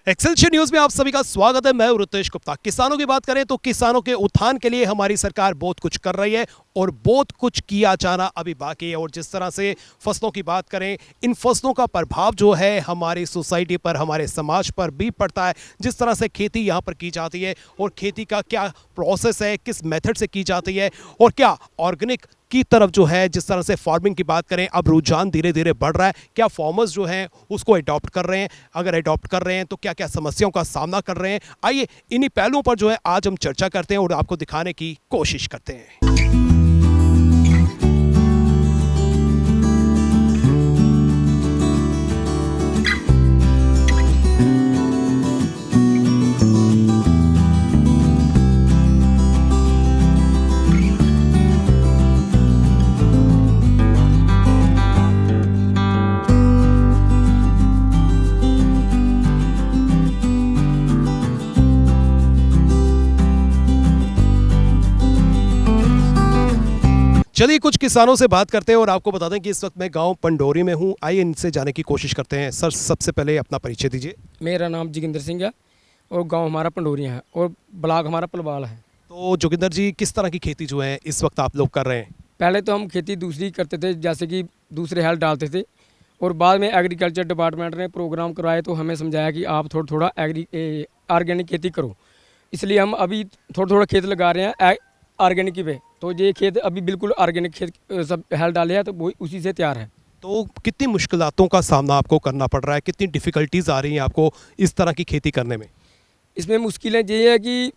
Excelsior news में आप सभी का स्वागत है। मैं रुतेश गुप्ता। किसानों की बात करें तो किसानों के उत्थान के लिए हमारी सरकार बहुत कुछ कर रही है और बहुत कुछ किया जाना अभी बाकी है। और जिस तरह से फसलों की बात करें, इन फसलों का प्रभाव जो है हमारी सोसाइटी पर, हमारे समाज पर भी पड़ता है। जिस तरह से खेती यहाँ पर की जाती है और खेती का क्या प्रोसेस है, किस मेथड से की जाती है और क्या ऑर्गेनिक की तरफ जो है, जिस तरह से फार्मिंग की बात करें, अब रुझान धीरे धीरे बढ़ रहा है। क्या फार्मर्स जो हैं उसको अडॉप्ट कर रहे हैं? अगर अडॉप्ट कर रहे हैं तो क्या क्या समस्याओं का सामना कर रहे हैं? आइए इन्हीं पहलुओं पर जो है आज हम चर्चा करते हैं और आपको दिखाने की कोशिश करते हैं। चलिए कुछ किसानों से बात करते हैं और आपको बता दें कि इस वक्त मैं गांव पंडोरी में हूं। आइए इनसे जाने की कोशिश करते हैं। सर, सबसे पहले अपना परिचय दीजिए। मेरा नाम जोगिंदर सिंह है और गांव हमारा पंडोरिया है और ब्लॉक हमारा पलवाल है। तो जोगिंदर जी, किस तरह की खेती जो है इस वक्त आप लोग कर रहे हैं? पहले तो हम खेती दूसरी करते थे, जैसे कि दूसरे हल डालते थे और बाद में एग्रीकल्चर डिपार्टमेंट ने प्रोग्राम करवाए तो हमें समझाया कि आप थोड़ा थोड़ा ऑर्गेनिक खेती करो। इसलिए हम अभी थोड़ा थोड़ा खेत लगा रहे हैं ऑर्गेनिक की पे। तो ये खेत अभी बिल्कुल ऑर्गेनिक खेत सब हल डाले हैं, तो वो उसी से तैयार है। तो कितनी मुश्किलातों का सामना आपको करना पड़ रहा है, कितनी डिफ़िकल्टीज़ आ रही हैं आपको इस तरह की खेती करने में? इसमें मुश्किलें ये है कि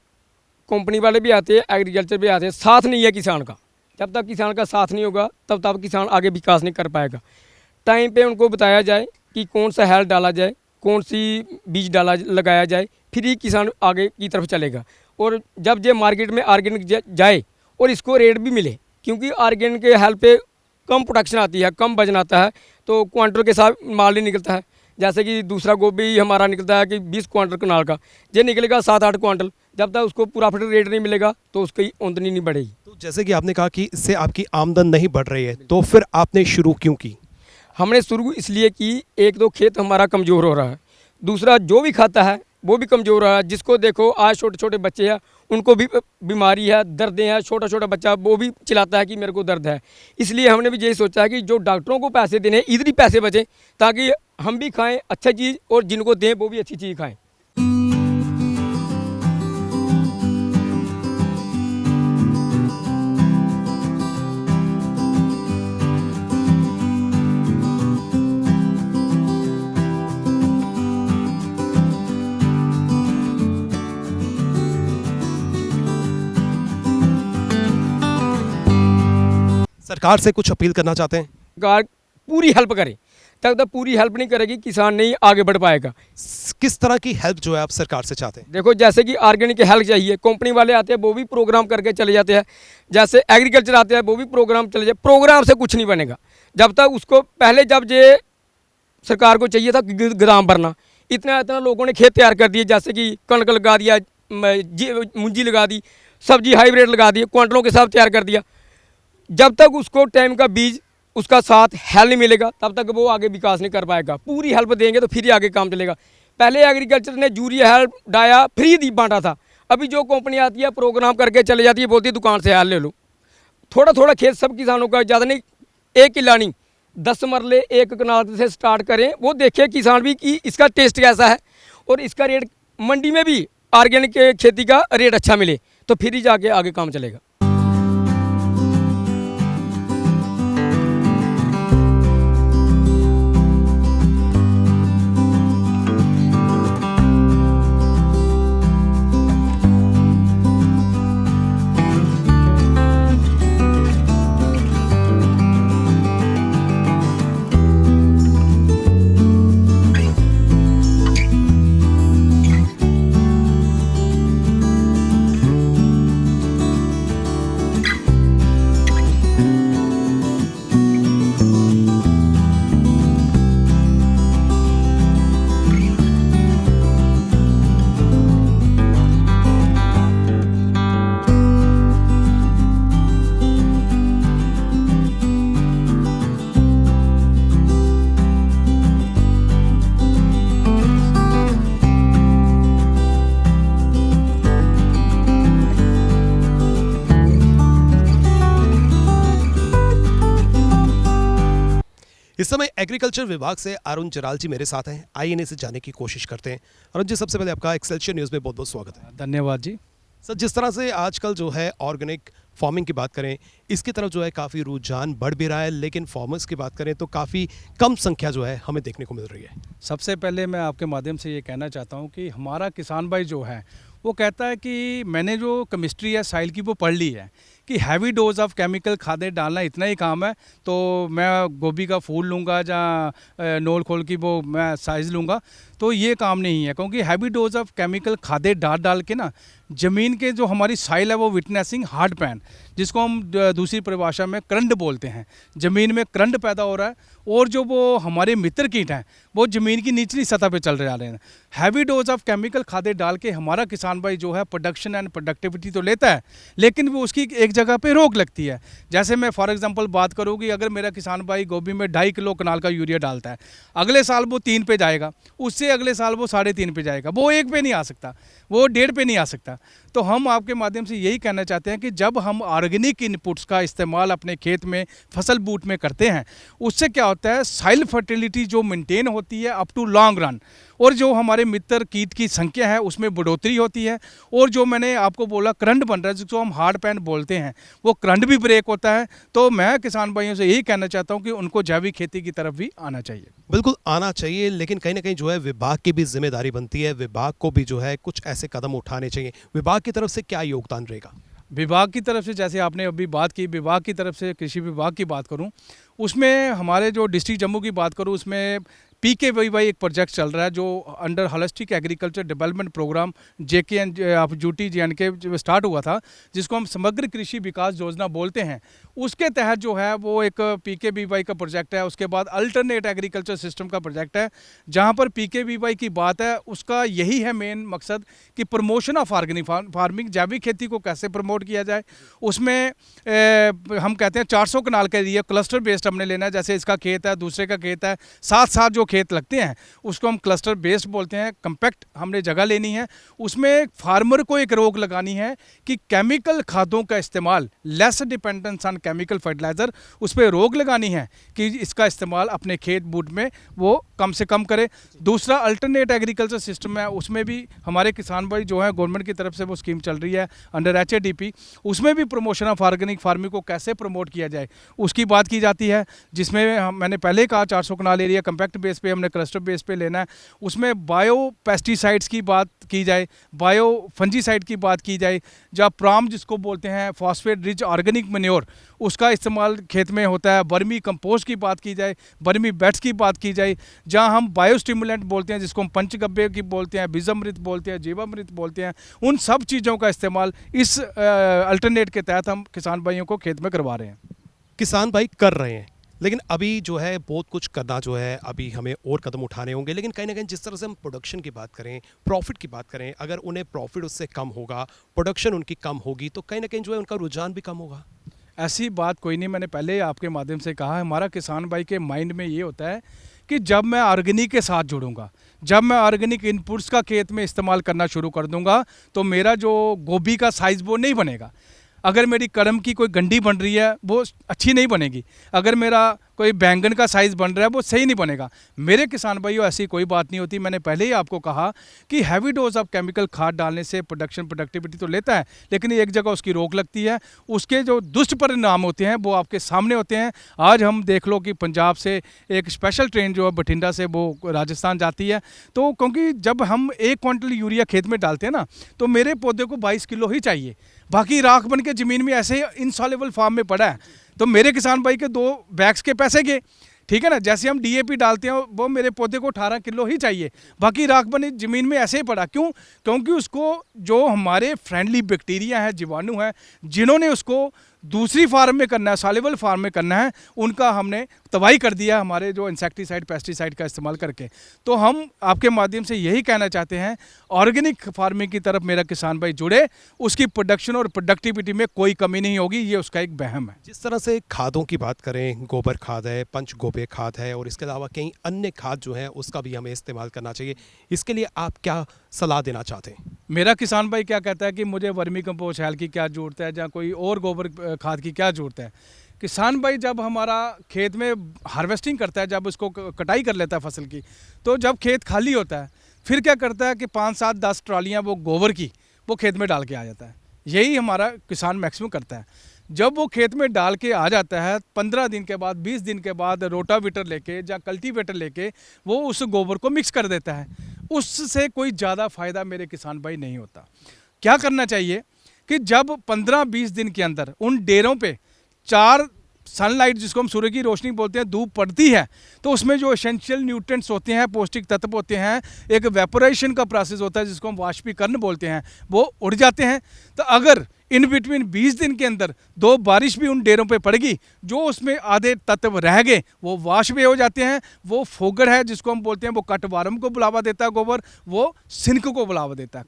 कंपनी वाले भी आते हैं, एग्रीकल्चर भी आते हैं, साथ नहीं है किसान का। जब तक किसान का साथ नहीं होगा तब तक किसान आगे विकास नहीं कर पाएगा। टाइम पे उनको बताया जाए कि कौन सा हल डाला जाए, कौन सी बीज लगाया जाए, फिर ही किसान आगे की तरफ चलेगा। और जब ये मार्केट में ऑर्गेनिक जाए और इसको रेट भी मिले, क्योंकि ऑर्गेनिक के हल पे कम प्रोडक्शन आती है, कम वजन आता है, तो क्वांटल के साथ माल नहीं निकलता है। जैसे कि दूसरा गोभी हमारा निकलता है कि 20 क्वांटल कनाल का, ये निकलेगा 7-8 क्वांटल। जब तक उसको प्रॉफिट रेट नहीं मिलेगा तो उसकी आमदनी नहीं बढ़ेगी। तो जैसे कि आपने कहा कि इससे आपकी आमदन नहीं बढ़ रही है, तो फिर आपने शुरू क्यों की? हमने शुरू इसलिए कि एक तो खेत हमारा कमज़ोर हो रहा है, दूसरा जो भी खाता है वो भी कमज़ोर हो रहा है। जिसको देखो आज छोटे छोटे बच्चे हैं, उनको भी बीमारी है, दर्दें हैं। छोटा छोटा बच्चा वो भी चिल्लाता है कि मेरे को दर्द है। इसलिए हमने भी यही सोचा है कि जो डॉक्टरों को पैसे देने इधर ही पैसे बचें, ताकि हम भी खाएं अच्छा चीज़ और जिनको दें वो भी अच्छी चीज़ खाएं। सरकार से कुछ अपील करना चाहते हैं? सरकार पूरी हेल्प करे, तब तक पूरी हेल्प नहीं करेगी किसान नहीं आगे बढ़ पाएगा। किस तरह की हेल्प जो है आप सरकार से चाहते हैं? देखो, जैसे कि ऑर्गेनिक हेल्प चाहिए, कंपनी वाले आते हैं वो भी प्रोग्राम करके चले जाते हैं। जैसे एग्रीकल्चर आते हैं वो भी प्रोग्राम चले जाए। प्रोग्राम से कुछ नहीं बनेगा जब तक उसको पहले, जब ये सरकार को चाहिए था गोदाम भरना, इतना इतना लोगों ने खेत तैयार कर दिए। जैसे कि कणक लगा दिया, मूंजी लगा दी, सब्जी हाइब्रिड लगा दी, क्वांटलों के साथ तैयार कर दिया। जब तक उसको टाइम का बीज उसका साथ हेल्प नहीं मिलेगा तब तक वो आगे विकास नहीं कर पाएगा। पूरी हेल्प देंगे तो फिर ही आगे काम चलेगा। पहले एग्रीकल्चर ने यूरिया हेल्प डाया फ्री दी बांटा था। अभी जो कंपनी आती है प्रोग्राम करके चले जाती है, बोलती है दुकान से हेल्प ले लो। थोड़ा थोड़ा खेत सब किसानों का, ज़्यादा नहीं, 1 किला नहीं, 10 मरले 1 कनाल से स्टार्ट करें। वो देखे किसान भी कि इसका टेस्ट कैसा है और इसका रेट मंडी में भी ऑर्गेनिक खेती का रेट अच्छा मिले, तो फिर ही जाके आगे काम चलेगा। इस समय एग्रीकल्चर विभाग से अरुण जराल जी मेरे साथ हैं। आइए इन्हें से जानने की कोशिश करते हैं। अरुण जी, सबसे पहले आपका एक्सेलशियर न्यूज़ में बहुत बहुत स्वागत है। धन्यवाद जी। सर, जिस तरह से आजकल जो है ऑर्गेनिक फार्मिंग की बात करें, इसकी तरफ जो है काफ़ी रुझान बढ़ भी रहा है, लेकिन फार्मर्स की बात करें तो काफ़ी कम संख्या जो है हमें देखने को मिल रही है। सबसे पहले मैं आपके माध्यम से ये कहना चाहता हूँ कि हमारा किसान भाई जो है वो कहता है कि मैंने जो केमिस्ट्री है साइल की वो पढ़ ली है कि हैवी डोज ऑफ केमिकल खादें डालना इतना ही काम है, तो मैं गोभी का फूल लूँगा या नोल खोल की वो मैं साइज़ लूँगा, तो ये काम नहीं है। क्योंकि हैवी डोज ऑफ केमिकल खादें डाल के ना ज़मीन के जो हमारी साइल है वो विटनेसिंग हार्ड पैन, जिसको हम दूसरी परिभाषा में करंट बोलते हैं, ज़मीन में करंट पैदा हो रहा है और जो वो हमारे मित्र कीट हैं वो ज़मीन की निचली सतह पे चल रहे हैं। हैवी डोज ऑफ केमिकल खादें डाल के हमारा किसान भाई जो है प्रोडक्शन एंड प्रोडक्टिविटी तो लेता है, लेकिन वो उसकी एक जगह पे रोक लगती है। जैसे मैं फॉर एग्जांपल बात करूँ कि अगर मेरा किसान भाई गोभी में 2.5 किलो कनाल का यूरिया डालता है, अगले साल वो 3 पे जाएगा, उससे अगले साल वो 3.5 पे जाएगा, वो 1 पे नहीं आ सकता, वो 1.5 पे नहीं आ सकता। तो हम आपके माध्यम से यही कहना चाहते हैं कि जब हम ऑर्गेनिक इनपुट्स का इस्तेमाल अपने खेत में फसल बूट में करते हैं, उससे क्या होता है, साइल फर्टिलिटी जो मेंटेन होती है अप टू लॉन्ग रन, और जो हमारे मित्र कीट की संख्या है उसमें बढ़ोतरी होती है, और जो मैंने आपको बोला करंट बन रहा है जिसको हम हार्ड पैन बोलते हैं, वो करंट भी ब्रेक होता है। तो मैं किसान भाइयों से यही कहना चाहता हूँ कि उनको जैविक खेती की तरफ भी आना चाहिए। बिल्कुल आना चाहिए, लेकिन कहीं ना कहीं जो है विभाग की भी जिम्मेदारी बनती है, विभाग को भी जो है कुछ ऐसे कदम उठाने चाहिए। विभाग की तरफ से क्या योगदान रहेगा? विभाग की तरफ से, जैसे आपने अभी बात की, विभाग की तरफ से कृषि विभाग की बात करूं, उसमें हमारे जो डिस्ट्रिक्ट जम्मू की बात करूं, उसमें PKVY एक प्रोजेक्ट चल रहा है जो under holistic agriculture development programme JKN of UT JNK जो स्टार्ट हुआ था, जिसको हम समग्र कृषि विकास योजना बोलते हैं। उसके तहत जो है वो एक PKVY का प्रोजेक्ट है। उसके बाद अल्टरनेट एग्रीकल्चर सिस्टम का प्रोजेक्ट है, जहाँ पर PKVY की बात है, उसका यही है मेन मकसद कि प्रमोशन ऑफ ऑर्गेनिक फार्मिंग, जैविक खेती को कैसे प्रमोट किया जाए। उसमें हम कहते हैं 400 कनाल के लिए क्लस्टर बेस्ड हमने लेना है। जैसे इसका खेत है, दूसरे का खेत है, साथ साथ जो खेत लगते हैं उसको हम क्लस्टर बेस्ड बोलते हैं। कंपैक्ट हमने जगह लेनी है। उसमें फार्मर को एक रोक लगानी है कि केमिकल खादों का इस्तेमाल, less dependence on chemical fertiliser, उस पर रोक लगानी है कि इसका इस्तेमाल अपने खेत बूट में वो कम से कम करे। दूसरा अल्टरनेट एग्रीकल्चर सिस्टम है, उसमें भी हमारे किसान भाई जो है गवर्नमेंट की तरफ से वो स्कीम चल रही है अंडर HADP, उसमें भी प्रमोशन ऑफ ऑर्गेनिक फार्मिंग को कैसे प्रमोट किया जाए उसकी बात की जाती है। जिसमें मैंने पहले कहा 400 कनाल एरिया कंपैक्ट बेस पे हमने क्लस्टर बेस पे लेना है। उसमें बायो पेस्टिसाइड्स की बात की जाए, बायो फंजीसाइड की बात की जाए, जहाँ प्राम जिसको बोलते हैं फॉस्फेट रिच ऑर्गेनिक मैन्योर, उसका इस्तेमाल खेत में होता है। बर्मी कंपोस्ट की बात की जाए, बर्मी बेड्स की बात की जाए, जहाँ हम बायोस्टिमुलेंट बोलते हैं जिसको हम पंचगव्य की बोलते हैं, बीजामृत बोलते हैं, जीवामृत बोलते हैं, उन सब चीज़ों का इस्तेमाल इस अल्टरनेट के तहत हम किसान भाइयों को खेत में करवा रहे हैं। किसान भाई कर रहे हैं, लेकिन अभी जो है बहुत कुछ करना जो है, अभी हमें और कदम उठाने होंगे। लेकिन कहीं ना कहीं जिस तरह से हम प्रोडक्शन की बात करें, प्रॉफिट की बात करें, अगर उन्हें प्रॉफिट उससे कम होगा, प्रोडक्शन उनकी कम होगी, तो कहीं ना कहीं जो है उनका रुझान भी कम होगा। ऐसी बात कोई नहीं। मैंने पहले आपके माध्यम से कहा है, हमारा किसान भाई के माइंड में ये होता है कि जब मैं ऑर्गेनिक के साथ जुड़ूंगा, जब मैं ऑर्गेनिक इनपुट्स का खेत में इस्तेमाल करना शुरू कर दूंगा, तो मेरा जो गोभी का साइज़ वो नहीं बनेगा। अगर मेरी कलम की कोई गंडी बन रही है वो अच्छी नहीं बनेगी, अगर मेरा कोई बैंगन का साइज़ बन रहा है वो सही नहीं बनेगा। मेरे किसान भाइयों ऐसी कोई बात नहीं होती। मैंने पहले ही आपको कहा कि हैवी डोज ऑफ केमिकल खाद डालने से प्रोडक्टिविटी तो लेता है, लेकिन एक जगह उसकी रोक लगती है। उसके जो दुष्परिणाम होते हैं वो आपके सामने होते हैं। आज हम देख लो कि पंजाब से एक स्पेशल ट्रेन जो है बठिंडा से वो राजस्थान जाती है, तो क्योंकि जब हम 1 क्विंटल यूरिया खेत में डालते हैं ना, तो मेरे पौधे को 22 किलो ही चाहिए, बाकी राख बन के ज़मीन में ऐसे ही इनसॉल्युबल फॉर्म में पड़ा है, तो मेरे किसान भाई के 2 बैग्स के पैसे गए। ठीक है ना। जैसे हम DAP डालते हैं वो मेरे पौधे को 18 किलो ही चाहिए, बाकी राख बनी ज़मीन में ऐसे ही पड़ा। क्यों? क्योंकि उसको जो हमारे फ्रेंडली बैक्टीरिया है, जीवाणु है, जिन्होंने उसको दूसरी फार्म में करना है, सॉल्युबल फार्म में करना है, उनका हमने तबाही कर दिया हमारे जो इंसेक्टिसाइड पेस्टिसाइड का इस्तेमाल करके। तो हम आपके माध्यम से यही कहना चाहते हैं, ऑर्गेनिक फार्मिंग की तरफ मेरा किसान भाई जुड़े, उसकी प्रोडक्शन और प्रोडक्टिविटी में कोई कमी नहीं होगी, ये उसका एक वहम है। जिस तरह से खादों की बात करें, गोबर खाद है, पंचगव्य खाद है, और इसके अलावा कई अन्य खाद जो है उसका भी हमें इस्तेमाल करना चाहिए। इसके लिए आप क्या सलाह देना चाहते हैं? मेरा किसान भाई क्या कहता है कि मुझे वर्मी कंपोस्ट हेल की क्या ज़रूरत है, या कोई और गोबर खाद की क्या ज़रूरत है। किसान भाई जब हमारा खेत में हार्वेस्टिंग करता है, जब उसको कटाई कर लेता है फसल की, तो जब खेत खाली होता है फिर क्या करता है कि 5, 7, 10 ट्रालियाँ वो गोबर की वो खेत में डाल के आ जाता है। यही हमारा किसान मैक्सिमम करता है। जब वो खेत में डाल के आ जाता है 15 दिन के बाद, 20 दिन के बाद रोटावेटर लेके या कल्टीवेटर लेके वो उस गोबर को मिक्स कर देता है। उससे कोई ज़्यादा फ़ायदा मेरे किसान भाई नहीं होता। क्या करना चाहिए कि जब 15-20 दिन के अंदर उन डेरों पे 4 सनलाइट, जिसको हम सूर्य की रोशनी बोलते हैं, धूप पड़ती है, तो उसमें जो एसेंशियल न्यूट्रिएंट्स होते हैं, पौष्टिक तत्व होते हैं, एक वेपोरेशन का प्रोसेस होता है जिसको हम वाष्पीकरण बोलते हैं, वो उड़ जाते हैं। तो अगर इन बिटवीन 20 दिन के अंदर 2 बारिश भी उन डेरों पे पड़ेगी, जो उसमें आधे तत्व रह गए वो वाष्प हो जाते हैं। वो फोगर है जिसको हम बोलते हैं, वो कटवार्म को बुलावा देता है गोबर, वो सिनक को बुलावा देता है।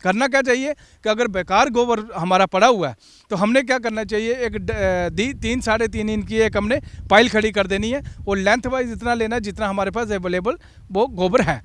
करना क्या चाहिए कि अगर बेकार गोबर हमारा पड़ा हुआ है तो हमने क्या करना चाहिए, एक 3-3.5 इंच की एक हमने पाइल खड़ी कर देनी है, और लेंथ वाइज इतना लेना जितना हमारे पास अवेलेबल वो गोबर है।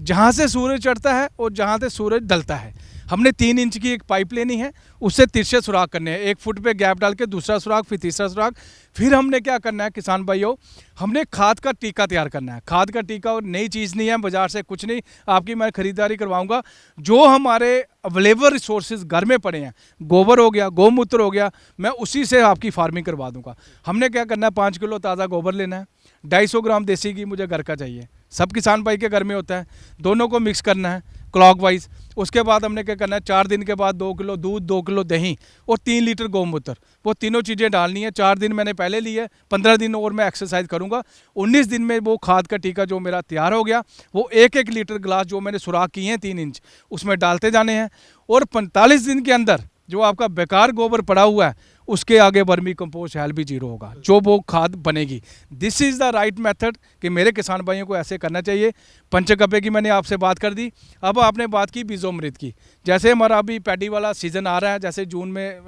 जहाँ से सूरज चढ़ता है और जहाँ से सूरज ढलता है, हमने 3 इंच की एक पाइप लेनी है, उससे तिरछे सुराख करने हैं, 1 फुट पे गैप डाल के दूसरा सुराख, फिर तीसरा सुराख। फिर हमने क्या करना है किसान भाइयों, हमने खाद का टीका तैयार करना है। खाद का टीका और नई चीज़ नहीं है, बाजार से कुछ नहीं, आपकी मैं खरीदारी करवाऊंगा। जो हमारे अवेलेबल रिसोर्सेज घर में पड़े हैं, गोबर हो गया, गौमूत्र हो गया, मैं उसी से आपकी फार्मिंग करवा दूंगा। हमने क्या करना है, 5 किलो ताज़ा गोबर लेना है, 250 ग्राम देसी घी मुझे घर का चाहिए, सब किसान भाई के घर में होता है, दोनों को मिक्स करना है क्लॉकवाइज। उसके बाद हमने क्या करना है, 4 दिन के बाद 2 किलो दूध, 2 किलो दही और 3 लीटर गौमूत्र, वो तीनों चीज़ें डालनी है। 4 दिन मैंने पहले ली है, 15 दिन और मैं एक्सरसाइज करूंगा। 19 दिन में वो खाद का टीका जो मेरा तैयार हो गया, वो 1-1 लीटर गिलास जो मैंने सुराख किए हैं 3 इंच, उसमें डालते जाने हैं। और 45 दिन के अंदर जो आपका बेकार गोबर पड़ा हुआ है उसके आगे वर्मी कंपोस्ट LB 0 होगा, जो वो खाद बनेगी। This is the right method कि मेरे किसान भाइयों को ऐसे करना चाहिए। पंचगव्य की मैंने आपसे बात कर दी। अब आपने बात की बीजोमृत की। जैसे हमारा अभी पैडी वाला सीज़न आ रहा है, जैसे जून में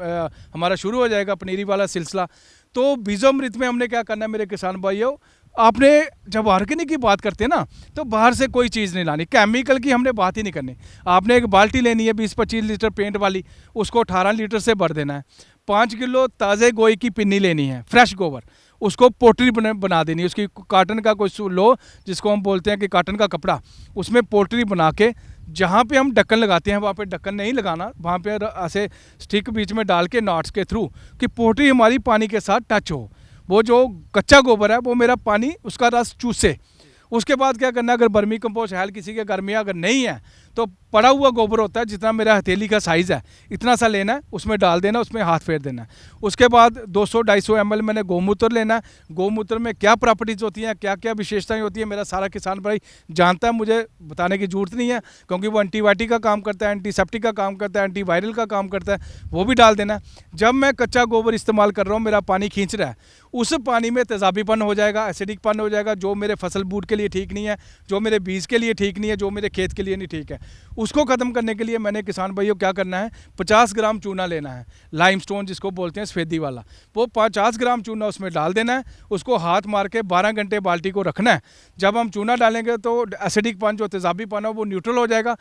हमारा शुरू हो जाएगा पनीरी वाला सिलसिला, तो बीजोमृत में हमने क्या करना है मेरे किसान भाइयों, आपने जब ऑर्गेनिक की बात करते हैं ना, तो बाहर से कोई चीज़ नहीं लानी, केमिकल की हमने बात ही नहीं करनी। आपने एक बाल्टी लेनी है 20-25 लीटर पेंट वाली, उसको 18 लीटर से भर देना है। 5 किलो ताज़े गोई की पिन्नी लेनी है, फ्रेश गोबर, उसको पोल्ट्री बना देनी है। उसकी काटन का कोई लो, जिसको हम बोलते हैं कि काटन का कपड़ा, उसमें पोल्ट्री बना के जहाँ पे हम ढक्कन लगाते हैं वहाँ पे ढक्कन नहीं लगाना, वहाँ पे ऐसे स्टिक बीच में डाल के नॉट्स के थ्रू कि पोल्ट्री हमारी पानी के साथ टच हो। वो जो कच्चा गोबर है वो मेरा पानी उसका रस चूसे। उसके बाद क्या करना है, अगर वर्मी कंपोस्ट हेल किसी के घर में अगर नहीं है तो पड़ा हुआ गोबर होता है, जितना मेरा हथेली का साइज़ है इतना सा लेना है, उसमें डाल देना, उसमें हाथ फेर देना है। उसके बाद 200-250 ml मैंने गौमूत्र लेना है। गौमूत्र में क्या प्रॉपर्टीज़ होती हैं, क्या क्या विशेषताएं होती हैं, मेरा सारा किसान भाई जानता है, मुझे बताने की जरूरत नहीं है, क्योंकि वो एंटीबायोटिक का काम करता है, एंटीसेप्टिक का काम करता है, एंटीवायरल का काम करता है, वो भी डाल देना है। जब मैं कच्चा गोबर इस्तेमाल कर रहा हूँ, मेरा पानी खींच रहा है, उस पानी में तेजाबीपन हो जाएगा, एसिडिकपन हो जाएगा, जो मेरे फसल बूट के लिए ठीक नहीं है, जो मेरे बीज के लिए ठीक नहीं है, जो मेरे खेत के लिए नहीं ठीक है। उसको ख़त्म करने के लिए मैंने किसान भाइयों क्या करना है, 50 ग्राम चूना लेना है, लाइमस्टोन जिसको बोलते हैं, सफ़ेदी वाला, वो 50 ग्राम चूना उसमें डाल देना है। उसको हाथ मार के 12 घंटे बाल्टी को रखना है। जब हम चूना डालेंगे तो एसिडिकपन, जो तेजाबीपन है, वो न्यूट्रल हो जाएगा।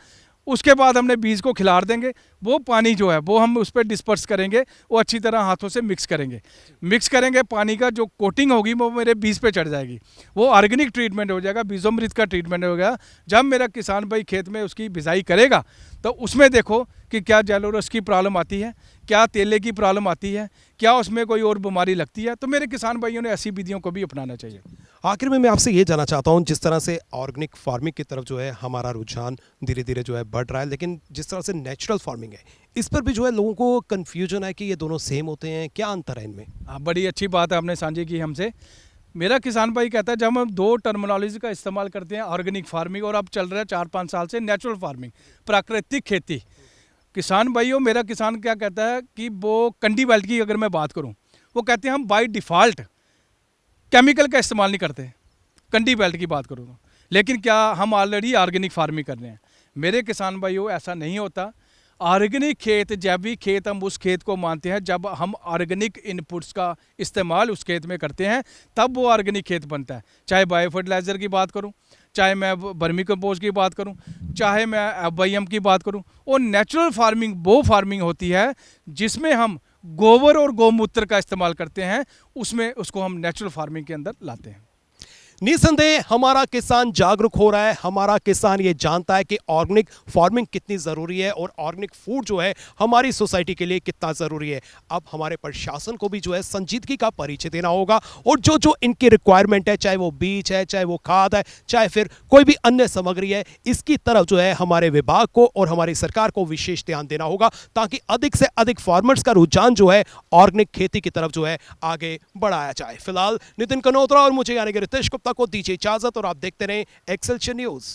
उसके बाद हमने बीज को खिलार देंगे, वो पानी जो है वो हम उस पर डिस्पर्स करेंगे, वो अच्छी तरह हाथों से मिक्स करेंगे। पानी का जो कोटिंग होगी वो मेरे बीज पे चढ़ जाएगी, वो ऑर्गेनिक ट्रीटमेंट हो जाएगा, बीजोमृत का ट्रीटमेंट हो गया। जब मेरा किसान भाई खेत में उसकी बिजाई करेगा तो उसमें देखो कि क्या जेलोरस की प्रॉब्लम आती है, क्या तेले की प्रॉब्लम आती है, क्या उसमें कोई और बीमारी लगती है, तो मेरे किसान भाइयों ने ऐसी विधियों को भी अपनाना चाहिए। आखिर में मैं आपसे ये जानना चाहता हूँ, जिस तरह से ऑर्गेनिक फार्मिंग की तरफ जो है हमारा रुझान धीरे धीरे जो है बढ़ रहा है, लेकिन जिस तरह से नेचुरल फार्मिंग है, इस पर भी जो है लोगों को कन्फ्यूजन है कि ये दोनों सेम होते हैं, क्या अंतर है इनमें? बड़ी अच्छी बात है आपने साझी की हमसे। मेरा किसान भाई कहता है, जब हम 2 टर्मिनोलॉजी का इस्तेमाल करते हैं, ऑर्गेनिक फार्मिंग और अब चल रहा है 4-5 साल से नेचुरल फार्मिंग, प्राकृतिक खेती। किसान भाइयों, मेरा किसान क्या कहता है कि वो कंडी बेल्ट की अगर मैं बात करूं, वो कहते हैं हम बाय डिफ़ॉल्ट केमिकल का इस्तेमाल नहीं करते, कंडी बेल्ट की बात करूँ तो। लेकिन क्या हम ऑलरेडी ऑर्गेनिक फार्मिंग कर रहे हैं? मेरे किसान भाइयों, ऐसा नहीं होता। ऑर्गेनिक खेत, जैविक खेत, हम उस खेत को मानते हैं जब हम ऑर्गेनिक इनपुट्स का इस्तेमाल उस खेत में करते हैं, तब वो ऑर्गेनिक खेत बनता है। चाहे बायो फर्टिलाइज़र की बात करूं, चाहे मैं वर्मी कंपोस्ट की बात करूं, चाहे मैं FYM की बात करूं। और नेचुरल फार्मिंग वो फार्मिंग होती है जिसमें हम गोबर और गौमूत्र का इस्तेमाल करते हैं, उसमें उसको हम नेचुरल फार्मिंग के अंदर लाते हैं। निसंदेह हमारा किसान जागरूक हो रहा है, हमारा किसान ये जानता है कि ऑर्गेनिक फार्मिंग कितनी ज़रूरी है और ऑर्गेनिक फूड जो है हमारी सोसाइटी के लिए कितना ज़रूरी है। अब हमारे प्रशासन को भी जो है संजीदगी का परिचय देना होगा और जो जो इनकी रिक्वायरमेंट है, चाहे वो बीज है, चाहे वो खाद है, चाहे फिर कोई भी अन्य सामग्री है, इसकी तरफ जो है हमारे विभाग को और हमारी सरकार को विशेष ध्यान देना होगा ताकि अधिक से अधिक फार्मर्स का रुझान जो है ऑर्गेनिक खेती की तरफ जो है आगे बढ़ाया जाए। फिलहाल नितिन कनोत्रा और मुझे यानी कि रितेश गुप्ता को दीजिए इजाजत और आप देखते रहें एक्सेलशियर न्यूज़।